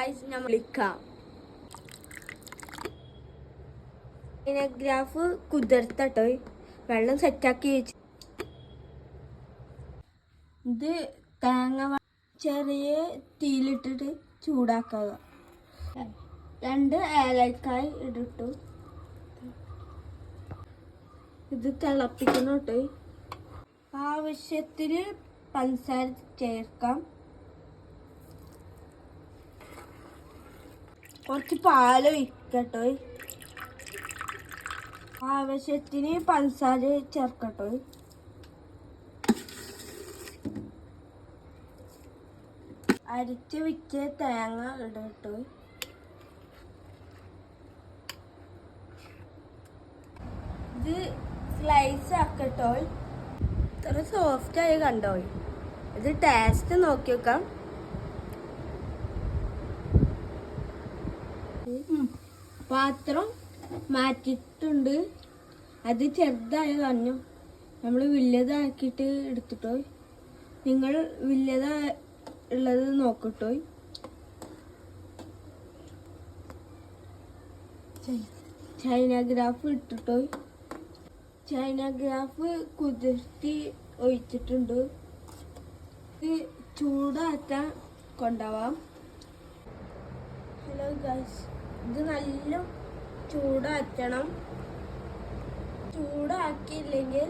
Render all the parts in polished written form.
Guys നമ്മൾ വിളിക്കാം. Graph കുതിർത്തട്ടോ വെള്ളം സെറ്റാക്കി വെച്ച് ഇത് തേങ്ങ ചെറിയ തീയിലിട്ടിട്ട് ചൂടാക്കുക. 2 ഏലക്കായ് ഇട്ടു. ഇത് തിളപ്പിക്കണം കേട്ടോ. ആവശ്യത്തിന് പഞ്ചസാര ചേർക്കാം. കുറച്ച് പാല് ഒഴിക്കട്ടോ. ആവശ്യത്തിന് പഞ്ചസാര ചേർക്കട്ടോ. അരച്ച് വെച്ച തേങ്ങ ഇടട്ടോ. ഇത് സ്ലൈസ് ആക്കട്ടോ. ഇത്ര സോഫ്റ്റ് ആയി കണ്ടോ. ഇത് ടേസ്റ്റ് നോക്കി വെക്കാം. പാത്രം മാറ്റിയിട്ടുണ്ട്. അത് ചെറുതായി പറഞ്ഞു നമ്മൾ വലിയതാക്കിയിട്ട് എടുത്തിട്ടോ. നിങ്ങൾ വലിയതാ ഉള്ളത് നോക്കട്ടോ. ചൈന ഗ്രാഫ് ഇട്ടിട്ടോ. ചൈന ഗ്രാഫ് കുതിർത്തി ഒഴിച്ചിട്ടുണ്ട്. ഇത് ചൂടാറ്റാൻ കൊണ്ടുപോവാം. ഹലോ ഗൈസ്, ഇത് നല്ല ചൂടാറ്റണം. ചൂടാക്കിയില്ലെങ്കിൽ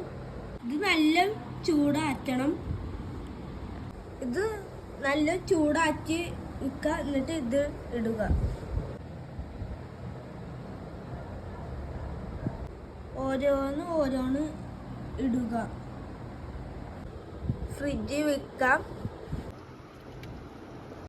ഇത് നല്ല ചൂടാറ്റണം. ഇത് നല്ല ചൂടാക്കി വെക്കുക. എന്നിട്ട് ഇത് ഇടുക. ഓരോന്ന് ഇടുക. ഫ്രിഡ്ജിൽ വെക്കാം.